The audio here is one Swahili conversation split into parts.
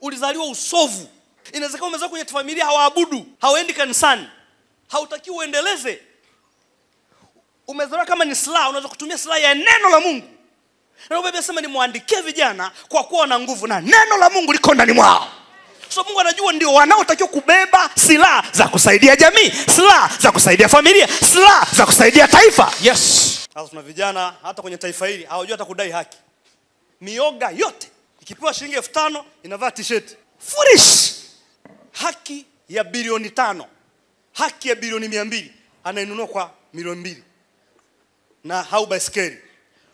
ulizaliwa usovu. Inawezekana umezaliwa kwenye familia hawaabudu, hawaendi kanisani. Hautakiwi uendeleze. Umezaliwa kama ni silaha, unaweza kutumia silaha ya neno la Mungu. Na Biblia inasema ni muandikie vijana kwa kuwa wana nguvu na neno la Mungu liko ndani mwao. So Mungu anajua ndio wanaotakiwa kubeba silaha za kusaidia jamii, silaha za kusaidia familia, silaha za kusaidia taifa. Yes. Sasa tuna vijana hata kwenye taifa hili hawajui hata kudai haki. Mioga yote ikipewa shilingi 5,000 inavaa t-shirt. Foolish. Haki ya bilioni 5, haki ya bilioni 200 anainunua kwa milioni 2. Na hau baiskeli.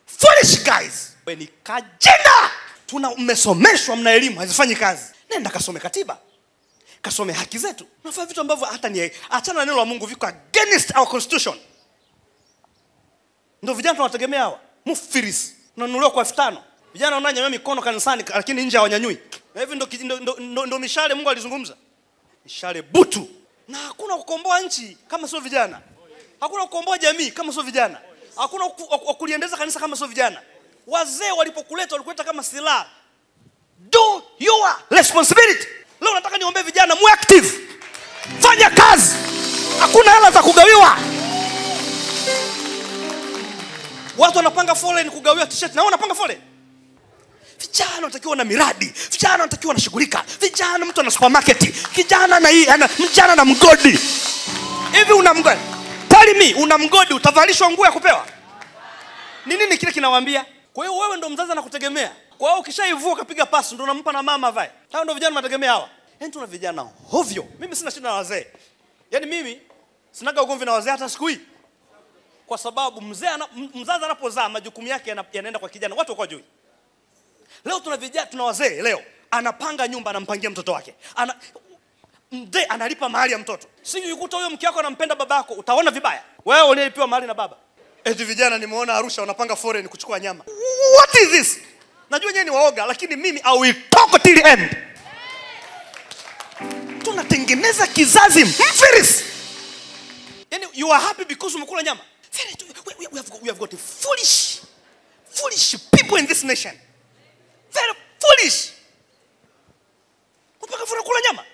Foolish guys. Wewe ni kajina. Tuna mmesomeshwa, mna elimu hazifanyi kazi. Nenda kasome katiba. Kasome haki zetu. Unafanya vitu ambavyo hata ni achana na neno la Mungu viko against our constitution. Ndio vijana tunategemea hawa. Mufiris. Unanunuliwa kwa 5,000. Vijana wananyanyua mikono kanisani lakini nje hawanyanyui. Na hivi ndio mishale Mungu alizungumza. Mishale butu. Na hakuna kukomboa nchi kama sio vijana. Hakuna kukomboa jamii kama sio vijana. Hakuna kuliendeza kanisa kama sio vijana. Wazee walipokuleta walikuleta kama silaha. Do your responsibility. Leo nataka niombe vijana mu active. Fanya kazi. Hakuna hela za kugawiwa. Watu wanapanga foleni kugawiwa t-shirt na wao wanapanga foleni. Vijana wanatakiwa na miradi, vijana wanatakiwa na shughulika. Vijana mtu ana supermarket, kijana na hii ana mjana na mgodi. Hivi una mgodi? Tell me, una mgodi utavalishwa nguo ya kupewa? Ni nini kile kinawaambia? Kwa hiyo wewe ndo mzazi anakutegemea. Kwa hiyo ukishaivua kapiga pasi ndo unampa na mama vae. Hao ndo vijana wanategemea hawa. Yaani tuna vijana hovyo. Mimi sina shida na wazee. Yaani mimi sinaga ugomvi na wazee hata siku hii. Kwa sababu mzazi anapozaa majukumu yake yanaenda kwa kijana. Watu wako juu. Leo tuna vijana, tuna wazee leo. Anapanga nyumba, anampangia mtoto wake. Mzee analipa mahali ya mtoto. Sisi ukuta huyo mke wako anampenda babako, utaona vibaya. Wewe uliyepewa mahali na baba. Eti vijana nimeona Arusha wanapanga foreign kuchukua nyama. What is this? Najua nyenye ni waoga lakini mimi I will talk till the end. Tunatengeneza kizazi mfiris. Yani you are happy because umekula nyama. We have got a foolish people in this nation. Very foolish. Unapaka fura kula nyama.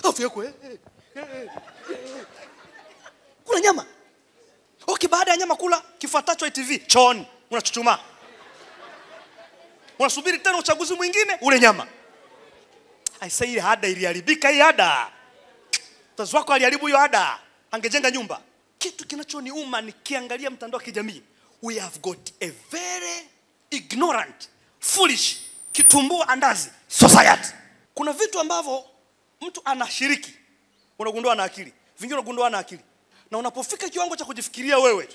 Afya yako kula nyama. Okay, baada ya nyama kula kifuatacho TV chooni unachuchuma. Unasubiri tena uchaguzi mwingine ule nyama. I say hada iliharibika hii hada. Mzazi wako aliharibu hiyo hada. Angejenga nyumba. Kitu kinachoniuma nikiangalia mtandao wa kijamii. We have got a very ignorant, foolish, kitumbua andazi society. Kuna vitu ambavyo mtu anashiriki unagundua na akili. Vingine unagundua na akili. Na unapofika kiwango cha kujifikiria wewe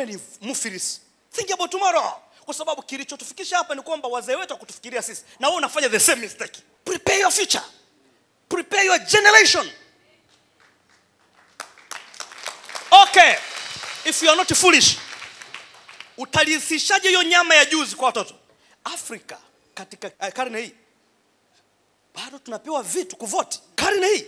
ni mufiris. Think about tomorrow. Kwa sababu kilichotufikisha hapa ni kwamba wazee wetu wakutufikiria sisi. Na wewe unafanya the same mistake. Prepare your future. Prepare your generation. Okay. If you are not foolish, utalisishaje hiyo nyama ya juzi kwa watoto? Afrika katika karne hii bado tunapewa vitu kuvote. Karne hii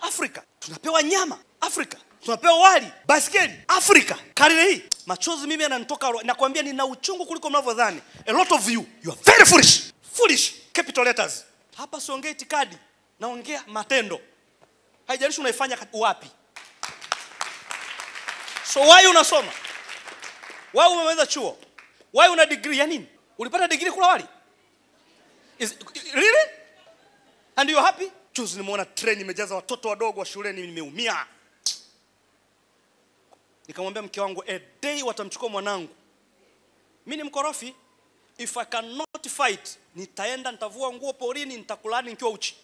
Afrika tunapewa nyama. Afrika tunapewa wali, baskeli. Afrika karne hii machozi mimi yananitoka, nakwambia nina uchungu kuliko mnavyodhani. A lot of you are very foolish. Foolish capital letters. Hapa siongei itikadi, naongea matendo. Haijalishi unaifanya wapi. So why unasoma? Why umemaliza chuo? Why una degree ya nini? Ulipata degree kula wali? Really? And you are happy? Juzi nimeona train imejaza watoto wadogo wa shuleni, nimeumia. Nikamwambia mke wangu, a day watamchukua mwanangu. Mimi ni mkorofi. If I cannot fight, nitaenda nitavua nguo porini, nitakulani nikiwa uchi.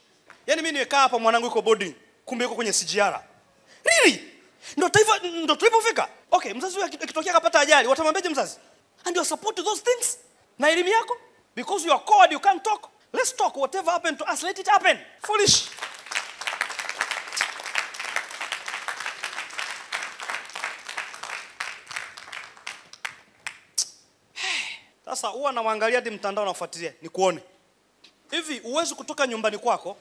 Yaani mimi nimekaa hapa mwanangu yuko boarding, kumbe yuko kwenye CGR. Really? Ndio tulipofika. Okay, mzazi akitokea akapata ajali, watamwambiaje mzazi? And you support those things? Na elimu yako? Because you are coward, you can't talk. Let's talk. Whatever happened to us, let it happen. Foolish. Sasa huwa naangalia hadi mtandao nafuatilia, nikuone. Hivi uwezi kutoka nyumbani kwako,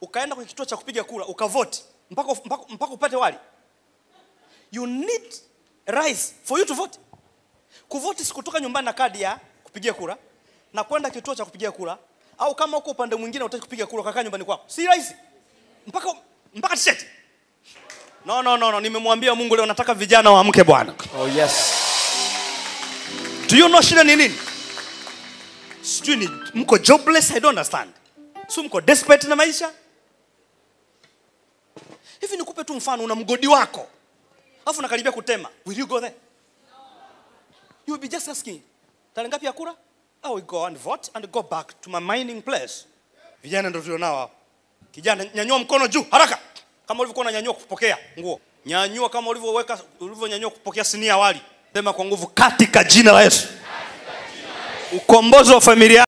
ukaenda kwenye kituo cha kupiga kura, ukavote, mpaka upate wali. You need rice for you to vote. Kuvote si kutoka nyumbani na kadi ya kupigia kura, na kwenda kituo cha kupigia kura, Au kama uko upande mwingine unataka kupiga kura kakaa nyumbani kwako. Si rahisi. Mpaka t-shirt. No, nimemwambia Mungu leo nataka vijana waamke bwana. Oh yes. Do you know shida ni nini? Sijui ni mko jobless, I don't understand. So mko desperate na maisha? Hivi nikupe tu mfano, una mgodi wako. Alafu unakaribia kutema. Will you go there? You will be just asking, tarehe ngapi ya kura? I will go and vote and go back to my mining place. Vijana ndio tulionao hapa. Kijana, nyanyua mkono juu haraka. Kama ulivyokuwa unanyanyua kupokea nguo. Nyanyua kama ulivyonyanyua kupokea sinia wali. Sema kwa nguvu katika jina la Yesu. Ukombozi wa familia